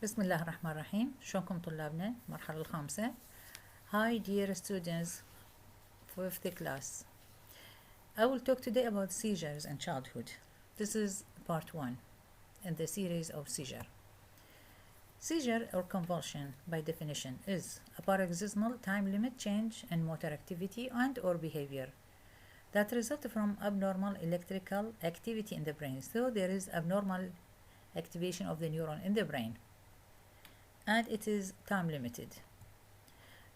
بسم الله الرحمن الرحيم. شلونكم طلابنا المرحلة الخامسة؟ Hi dear students, 5th class. I will talk today about seizures in childhood. This is part 1 in the series of seizure. Seizure or convulsion by definition is a paroxysmal time limit change in motor activity and or behavior that result from abnormal electrical activity in the brain. So there is abnormal activation of the neuron in the brain, and it is time limited.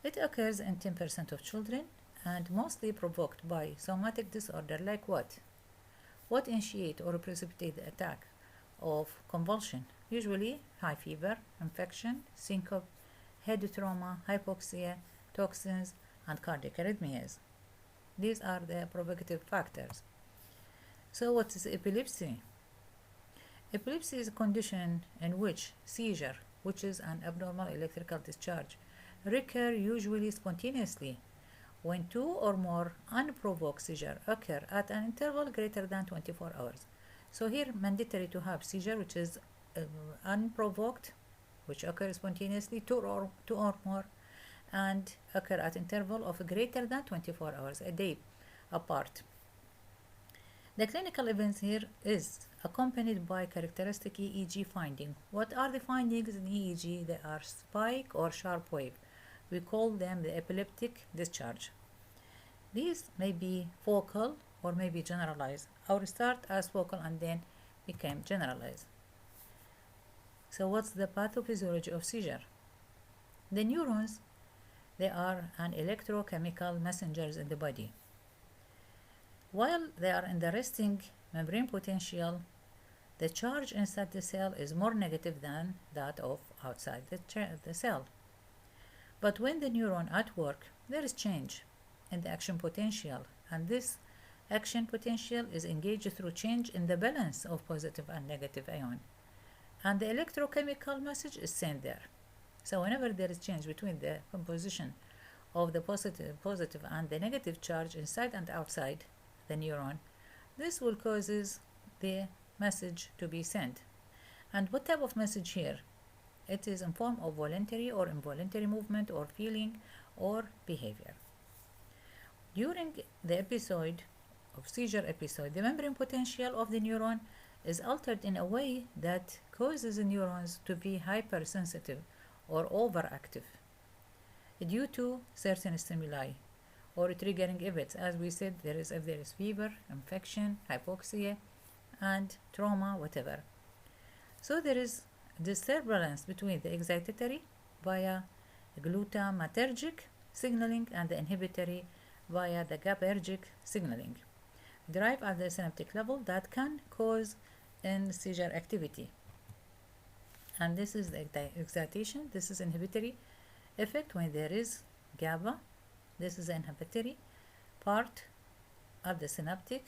It occurs in 10% of children and mostly provoked by somatic disorder like what? What initiate or precipitate the attack of convulsion? Usually high fever, infection, syncope, head trauma, hypoxia, toxins, and cardiac arrhythmias. These are the provocative factors. So what is epilepsy? Epilepsy is a condition in which seizure, which is an abnormal electrical discharge, recur usually spontaneously when two or more unprovoked seizures occur at an interval greater than 24 hours. So here mandatory to have seizure which is unprovoked, which occurs spontaneously, two or more, and occur at interval of greater than 24 hours, a day apart. The clinical events here is accompanied by characteristic EEG finding. What are the findings in EEG? They are spike or sharp wave. We call them the epileptic discharge. These may be focal or may be generalized, or start as focal and then become generalized. So what's the pathophysiology of seizure? The neurons, they are an electrochemical messengers in the body. While they are in the resting membrane potential, the charge inside the cell is more negative than that of outside the cell. But when the neuron at work, there is change in the action potential, and this action potential is engaged through change in the balance of positive and negative ion, and the electrochemical message is sent there. So whenever there is change between the composition of the positive and the negative charge inside and outside the neuron, this will causes the message to be sent. And what type of message here? It is in form of voluntary or involuntary movement or feeling or behavior. During the episode of seizure episode, the membrane potential of the neuron is altered in a way that causes the neurons to be hypersensitive or overactive due to certain stimuli or triggering events. As we said, if there is fever, infection, hypoxia, and trauma, whatever. So there is disturbance between the excitatory via glutamatergic signaling and the inhibitory via the GABAergic signaling, derived at the synaptic level that can cause in seizure activity. And this is the excitation, this is inhibitory effect when there is GABA. This is the inhibitory part of the synaptic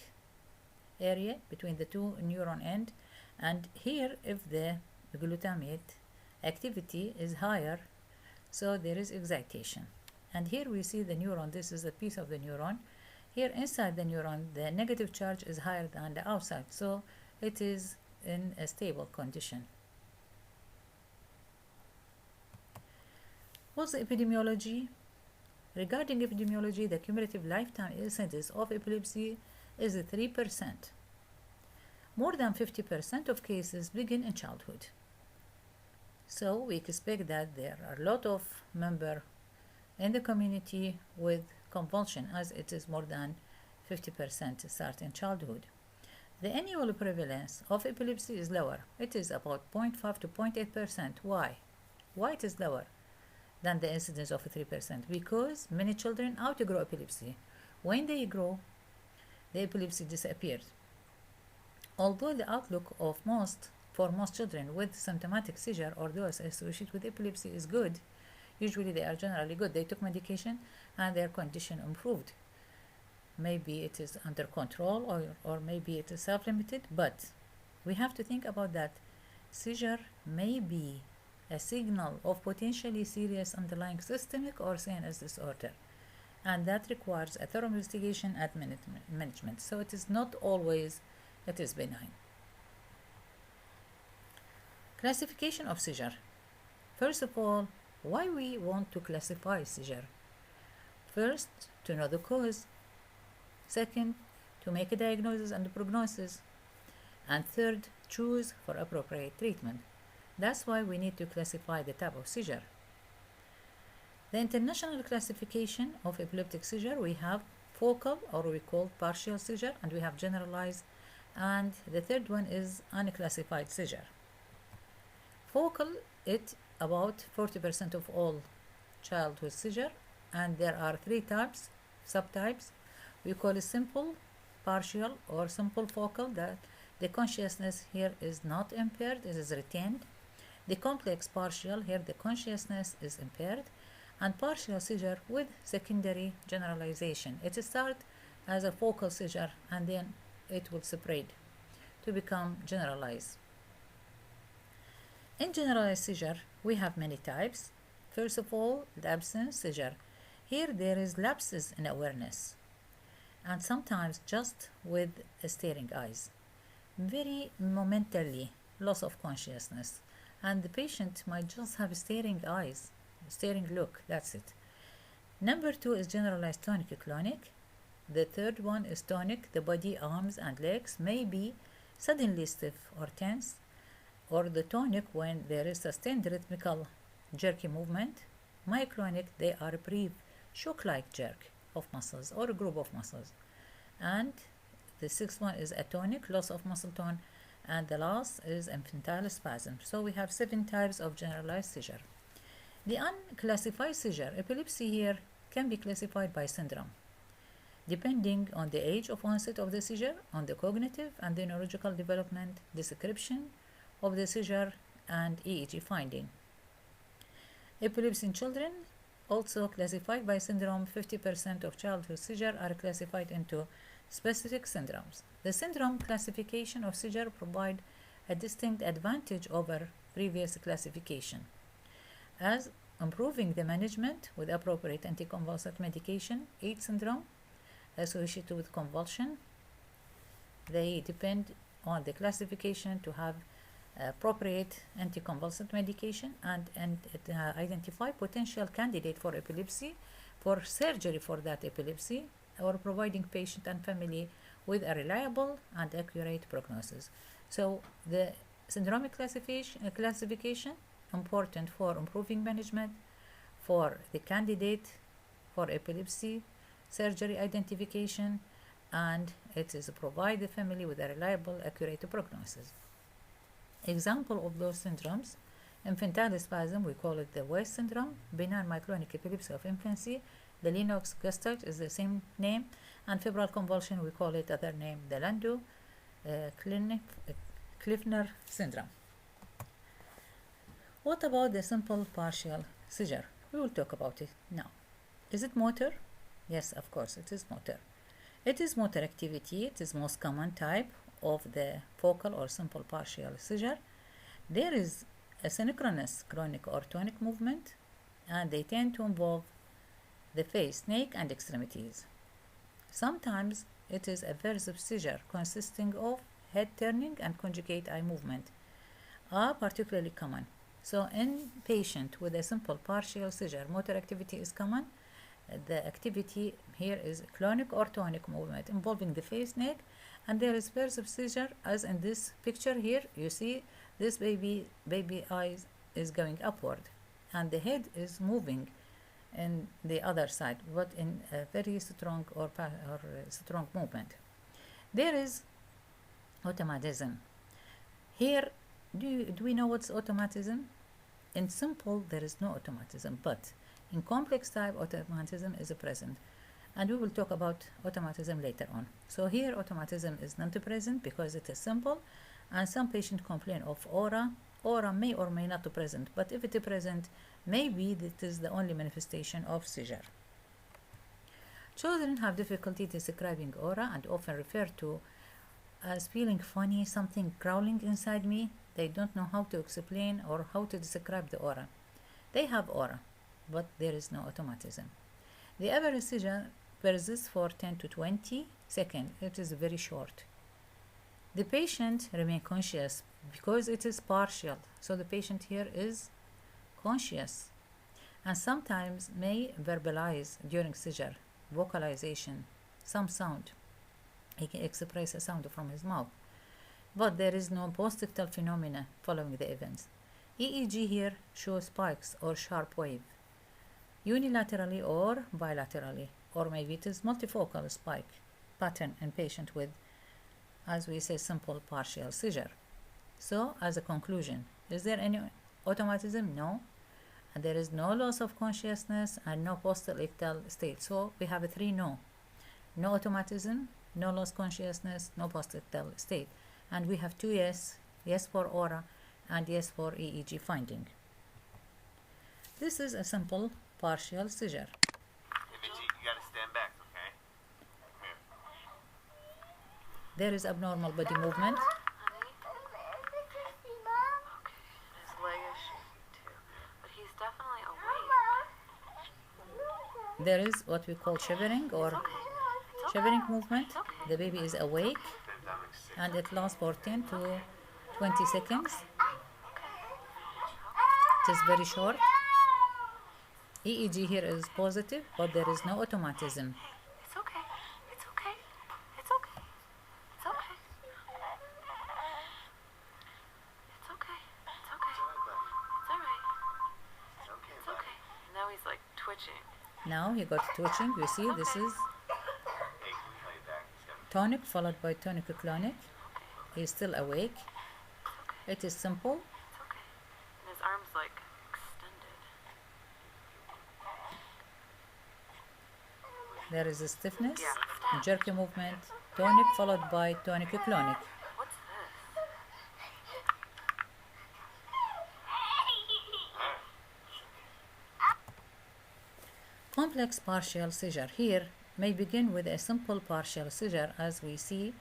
area between the two neuron end, and here if the glutamate activity is higher, so there is excitation. And here we see the neuron, this is a piece of the neuron. Here inside the neuron, the negative charge is higher than the outside, so it is in a stable condition. What's the epidemiology? Regarding epidemiology, the cumulative lifetime incidence of epilepsy is 3%. More than 50% of cases begin in childhood. So we expect that there are a lot of members in the community with convulsion, as it is more than 50% start in childhood. The annual prevalence of epilepsy is lower. It is about 0.5 to 0.8%. Why? Why it is lower than the incidence of 3%? Because many children outgrow epilepsy. When they grow, the epilepsy disappears. Although the outlook for most children with symptomatic seizure or those associated with epilepsy is good, usually they are generally good. They took medication and their condition improved. Maybe it is under control or maybe it is self-limited, but we have to think about that. Seizure may be a signal of potentially serious underlying systemic or CNS disorder, and that requires a thorough investigation and management. So it is not always it is benign. Classification of seizure. First of all, why we want to classify seizure? First, to know the cause. Second, to make a diagnosis and a prognosis. And third, choose for appropriate treatment. That's why we need to classify the type of seizure. The international classification of epileptic seizure, we have focal, or we call partial seizure, and we have generalized, and the third one is unclassified seizure. Focal, it about 40% of all childhood seizure, and there are three types, subtypes. We call it simple, partial, or simple focal, that the consciousness here is not impaired, it is retained. The complex partial, here the consciousness is impaired, and partial seizure with secondary generalization. It starts as a focal seizure and then it will spread to become generalized. In generalized seizure, we have many types. First of all, the absence seizure. Here there is lapses in awareness, and sometimes just with staring eyes. Very momentarily, loss of consciousness, and the patient might just have staring eyes, staring look, that's it. Number two is generalized tonic-clonic. The third one is tonic. The body, arms and legs may be suddenly stiff or tense, or the tonic when there is sustained rhythmical jerky movement. Myoclonic, they are a brief shock-like jerk of muscles or a group of muscles. And the sixth one is atonic, loss of muscle tone, and the last is infantile spasm. So we have 7 types of generalized seizure. The unclassified seizure, epilepsy here, can be classified by syndrome, depending on the age of onset of the seizure, on the cognitive and the neurological development, description of the seizure, and EEG finding. Epilepsy in children, also classified by syndrome. 50% of childhood seizure are classified into specific syndromes. The syndrome classification of seizure provide a distinct advantage over previous classification, as improving the management with appropriate anticonvulsant medication. Each syndrome associated with convulsion, they depend on the classification to have appropriate anticonvulsant medication and identify potential candidate for epilepsy, for surgery for that epilepsy, or providing patient and family with a reliable and accurate prognosis. So the syndromic classification important for improving management, for the candidate for epilepsy, surgery identification, and it is provide the family with a reliable, accurate prognosis. Example of those syndromes: infantile spasm, we call it the West syndrome; benign myoclonic epilepsy of infancy, the Lennox-Gastaut is the same name; and febrile convulsion, we call it other name, the Landau-Kleffner syndrome. What about the simple partial seizure? We will talk about it now. Is it motor? Yes, of course, it is motor. It is motor activity. It is most common type of the focal or simple partial seizure. There is a synchronous clonic or tonic movement, and they tend to involve the face, neck, and extremities. Sometimes it is a aversive seizure consisting of head turning and conjugate eye movement are particularly common. So in patient with a simple partial seizure, motor activity is common. The activity here is clonic or tonic movement involving the face, neck, and there is aversive seizure, as in this picture here. You see this baby eyes is going upward, and the head is moving in the other side, but in a very strong or strong movement. There is automatism. Here, do we know what's automatism? In simple, there is no automatism, but in complex type, automatism is present, and we will talk about automatism later on. So here, automatism is not present because it is simple, and some patients complain of aura. Aura may or may not be present, but if it is present, maybe that is the only manifestation of seizure. Children have difficulty describing aura and often refer to as feeling funny, something growling inside me. They don't know how to explain or how to describe the aura. They have aura, but there is no automatism. The average seizure persists for 10 to 20 seconds. It is very short. The patient remains conscious because it is partial. So the patient here is conscious and sometimes may verbalize during seizure, vocalization, some sound. He can express a sound from his mouth, but there is no post-ictal phenomena following the events. EEG here shows spikes or sharp wave, unilaterally or bilaterally, or maybe it is multifocal spike pattern in patient with, as we say, simple partial seizure. So, as a conclusion, is there any automatism? No. And there is no loss of consciousness and no post-ictal state. So, we have a 3 no. No automatism, no loss consciousness, no post-ictal state. And we have 2 yes, yes for aura and yes for EEG finding. This is a simple partial seizure. Hey, Vinci, you gotta stand back, okay? Come here. There is abnormal body movement. There is what we call shivering or shivering movement. The baby is awake and it lasts for 10 to 20 seconds. It is very short. EEG here is positive, but there is no automatism. It's okay. It's okay. It's okay. It's okay. It's okay. It's okay. It's all right. It's okay. Now he's like twitching. Now he got twitching. You see, this is tonic followed by tonic-clonic. He's still awake. It is simple. It's okay. And his arm's like extended. There is a stiffness, Yeah. jerky movement, tonic followed by tonic-clonic. What's this? Complex partial seizure here may begin with a simple partial seizure as we see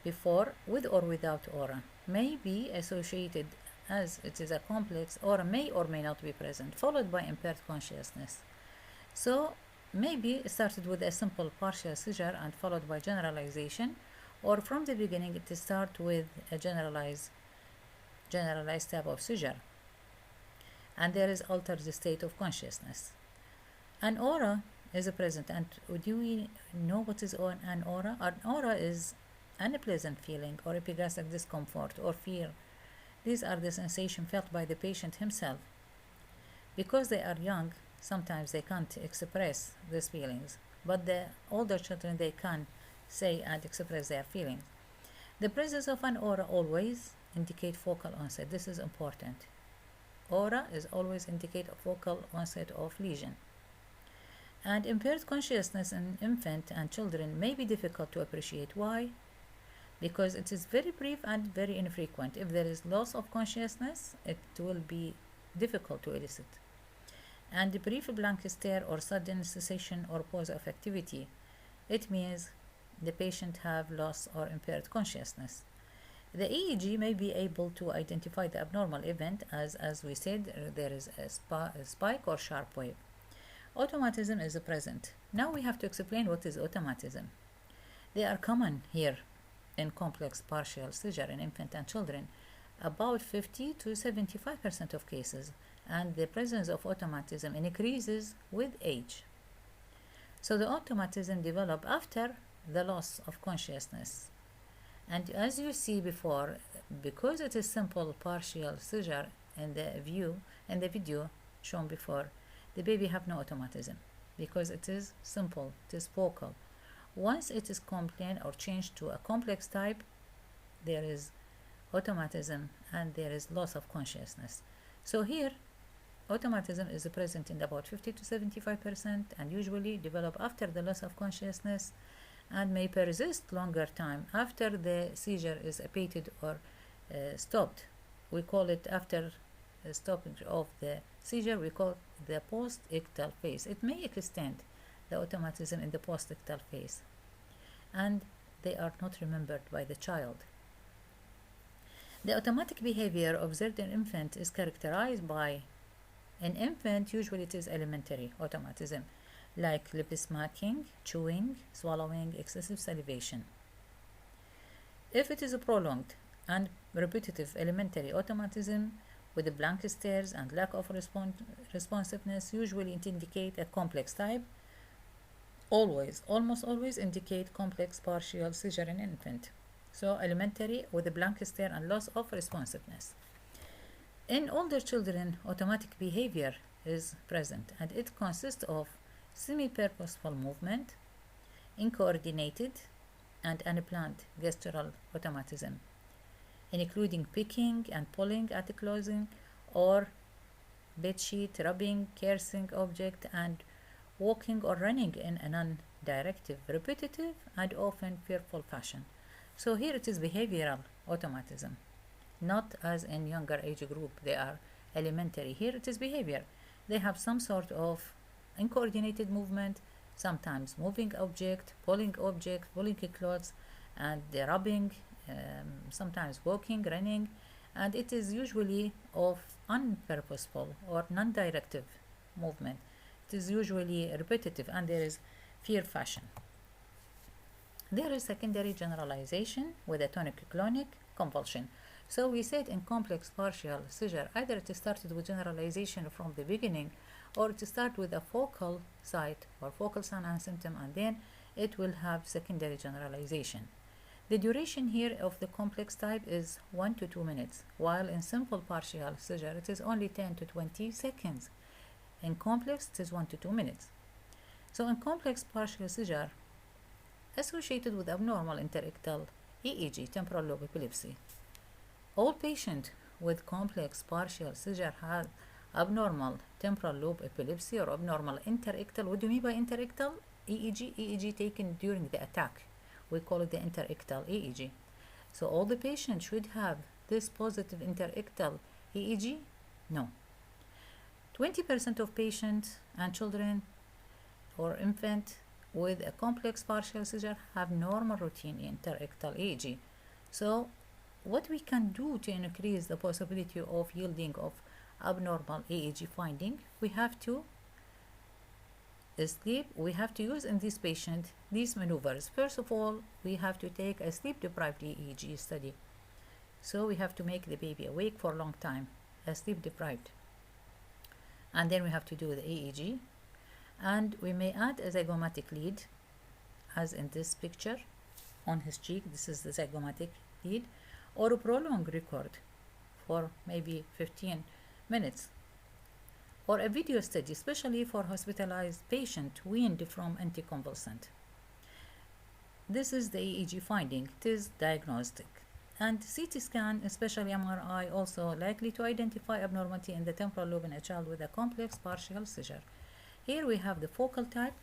before, with or without aura. May be associated as it is a complex, or may not be present, followed by impaired consciousness. So maybe it started with a simple partial seizure and followed by generalization, or from the beginning it start with a generalized type of seizure, and there is altered state of consciousness. An aura is present, and do we know what is an aura? An aura is an unpleasant feeling or epigastric discomfort or fear. These are the sensations felt by the patient himself. Because they are young, sometimes they can't express these feelings, but the older children, they can say and express their feelings. The presence of an aura always indicate focal onset. This is important. Aura is always indicate a focal onset of lesion. And impaired consciousness in infant and children may be difficult to appreciate. Why? Because it is very brief and very infrequent. If there is loss of consciousness, it will be difficult to elicit. And the brief blank stare or sudden cessation or pause of activity, it means the patient have loss or impaired consciousness. The EEG may be able to identify the abnormal event as we said, there is a spike or sharp wave. Automatism is present. Now we have to explain what is automatism. They are common here in complex partial seizure in infant and children, about 50 to 75% of cases, and the presence of automatism increases with age. So the automatism develops after the loss of consciousness. And as you see before, because it is simple partial seizure in the video shown before, the baby have no automatism because it is simple, it is focal. Once it is complained or changed to a complex type, there is automatism and there is loss of consciousness. So here, automatism is present in about 50 to 75% and usually develop after the loss of consciousness and may persist longer time after the seizure is abated or stopped. We call it after stoppage of the seizure, we call the post-ictal phase. It may extend the automatism in the post-ictal phase, and they are not remembered by the child. The automatic behavior observed in infant is characterized by, in infant, usually it is elementary automatism, like lip smacking, chewing, swallowing, excessive salivation. If it is a prolonged and repetitive elementary automatism, with the blank stares and lack of responsiveness. Usually it indicate a complex type. Almost always indicate complex partial seizure in infant. So elementary with a blank stare and loss of responsiveness. In older children, automatic behavior is present, and it consists of semi-purposeful movement, uncoordinated, and unplanned gestural automatism, including picking and pulling at the clothing or bedsheet, rubbing, cursing object, and walking or running in a non-directive, repetitive, and often fearful fashion. So here it is behavioral automatism, not as in younger age group, they are elementary. Here it is behavior. They have some sort of uncoordinated movement, sometimes moving object, pulling clothes, and rubbing, sometimes walking, running, and it is usually of unpurposeful or non-directive movement. It is usually repetitive, and there is fear fashion. There is secondary generalization with a tonic-clonic convulsion. So we said in complex partial seizure, either it started with generalization from the beginning, or it start with a focal site or focal sign and symptom, and then it will have secondary generalization. The duration here of the complex type is 1 to 2 minutes, while in simple partial seizure it is only 10 to 20 seconds. In complex it is 1 to 2 minutes. So in complex partial seizure associated with abnormal interictal EEG, temporal lobe epilepsy. All patients with complex partial seizure have abnormal temporal lobe epilepsy or abnormal interictal. What do you mean by interictal? EEG taken during the attack. We call it the interictal EEG. So all the patients should have this positive interictal EEG? No. 20% of patients and children or infant with a complex partial seizure have normal routine interictal EEG. So what we can do to increase the possibility of yielding of abnormal EEG finding, we have to use in this patient these maneuvers. First of all, we have to take a sleep deprived EEG study. So we have to make the baby awake for a long time, sleep deprived. And then we have to do the EEG, and we may add a zygomatic lead, as in this picture on his cheek. This is the zygomatic lead, or a prolonged record for maybe 15 minutes, or a video study, especially for hospitalized patient weaned from anticonvulsant. This is the EEG finding. It is diagnostic. And CT scan, especially MRI, also likely to identify abnormality in the temporal lobe in a child with a complex partial seizure. Here we have the focal type,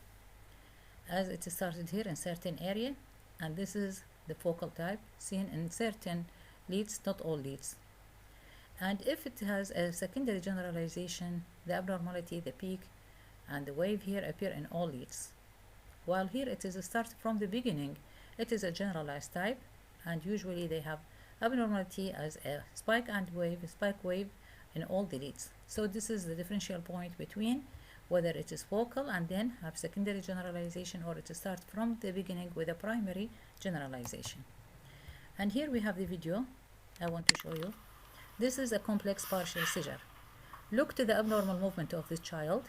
as it started here in certain area, and this is the focal type seen in certain leads, not all leads. And if it has a secondary generalization, the abnormality, the peak, and the wave here appear in all leads. While here it is a start from the beginning, it is a generalized type, and usually they have abnormality as a spike wave in all the leads. So this is the differential point between whether it is focal and then have secondary generalization, or it starts from the beginning with a primary generalization. And here we have the video I want to show you. This is a complex partial seizure. Look to the abnormal movement of this child,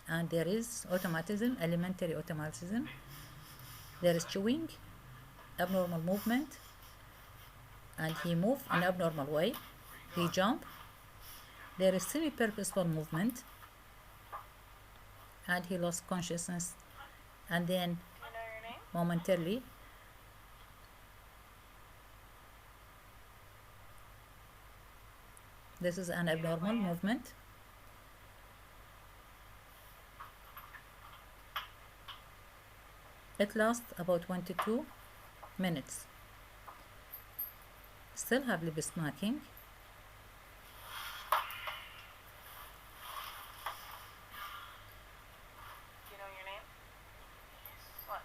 and there is automatism, elementary automatism. There is chewing, abnormal movement, and he moved in abnormal way. He jumped. There is semi-purposeful movement, and he lost consciousness, and then momentarily this is an abnormal movement. It lasts about 1 to 2 minutes. Still have lip smacking. Do you know your name? What?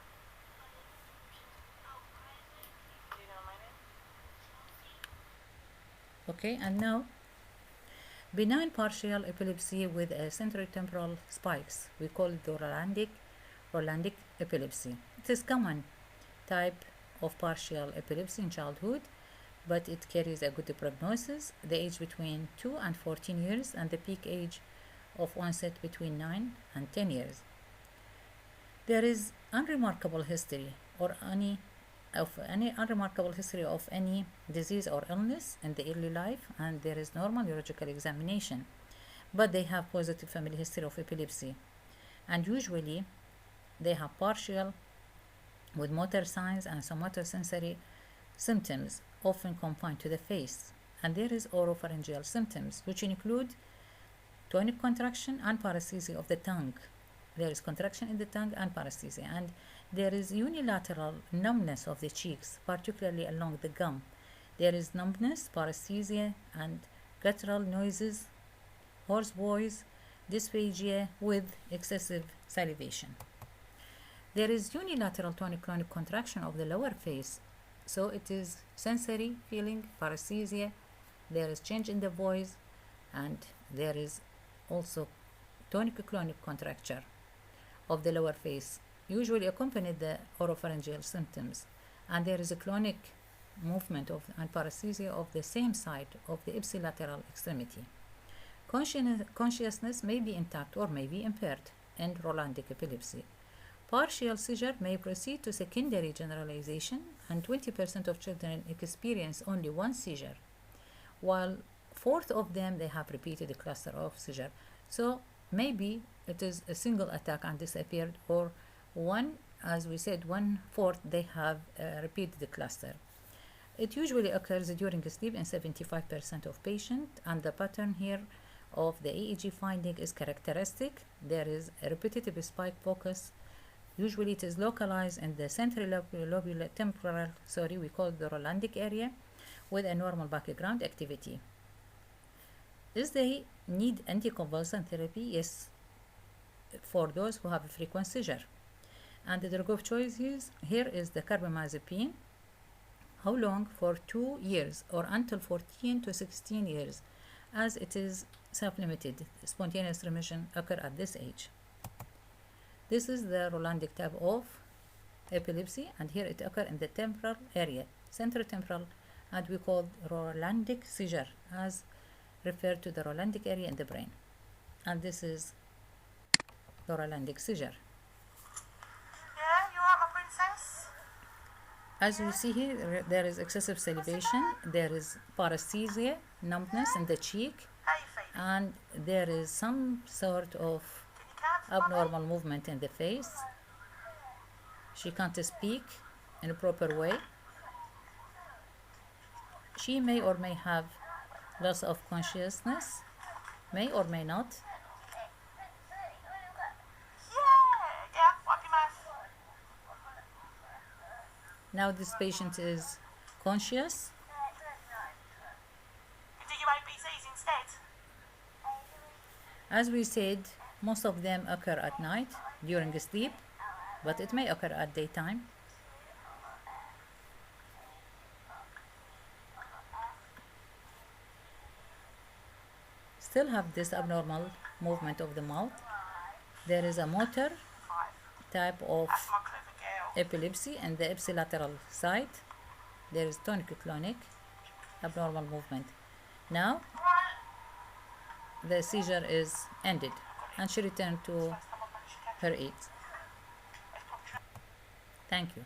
Do you know my name? Okay, and now benign partial epilepsy with a centrotemporal spikes. We call it the Rolandic epilepsy. It is common type of partial epilepsy in childhood, but it carries a good prognosis. The age between 2 and 14 years, and the peak age of onset between 9 and 10 years. There is unremarkable history of any disease or illness in the early life, and there is normal neurological examination, but they have positive family history of epilepsy, and usually they have partial with motor signs and somatosensory symptoms, often confined to the face, and there is oropharyngeal symptoms, which include tonic contraction and paresthesia of the tongue. There is contraction in the tongue and paresthesia, and there is unilateral numbness of the cheeks, particularly along the gum. There is numbness, paresthesia, and guttural noises, hoarse voice, dysphagia with excessive salivation. There is unilateral tonic-clonic contraction of the lower face, so it is sensory feeling, paresthesia. There is change in the voice, and there is also tonic-clonic contracture of the lower face, usually accompanied the oropharyngeal symptoms, and there is a clonic movement of and paresthesia of the same side of the ipsilateral extremity. Consciousness may be intact or may be impaired in Rolandic epilepsy. Partial seizure may proceed to secondary generalization, and 20% of children experience only one seizure, while 1/4 of them they have repeated cluster of seizure. So maybe it is a single attack and disappeared, or one, as we said, 1/4 they have repeated the cluster. It usually occurs during sleep in 75% of patients, and the pattern here of the EEG finding is characteristic. There is a repetitive spike focus. Usually it is localized in the central lobular temporal, we call it the Rolandic area, with a normal background activity. Is they need anticonvulsant therapy? Yes, for those who have a frequent seizure. And the drug of choice here is the carbamazepine. How long? For 2 years or until 14 to 16 years, as it is self-limited. Spontaneous remission occur at this age. This is the Rolandic type of epilepsy, and here it occurs in the temporal area, centrotemporal, and we call Rolandic seizure, as referred to the Rolandic area in the brain. And this is the Rolandic seizure. Yeah, you alright, my princess? As you see here, there is excessive salivation, there is paresthesia, numbness in the cheek, How you feeling? and there is some sort of Can you count, abnormal movement in the face. She can't speak in a proper way. She may or may have loss of consciousness, may or may not. Yeah, wipe your mouth. Now this patient is conscious. You do your ABCs instead. As we said, most of them occur at night during sleep, but it may occur at daytime. Still have this abnormal movement of the mouth. There is a motor type of That's my clever girl. epilepsy in the ipsilateral side. There is tonic-clonic abnormal movement. Now the seizure is ended and she returned to her eats. Thank you.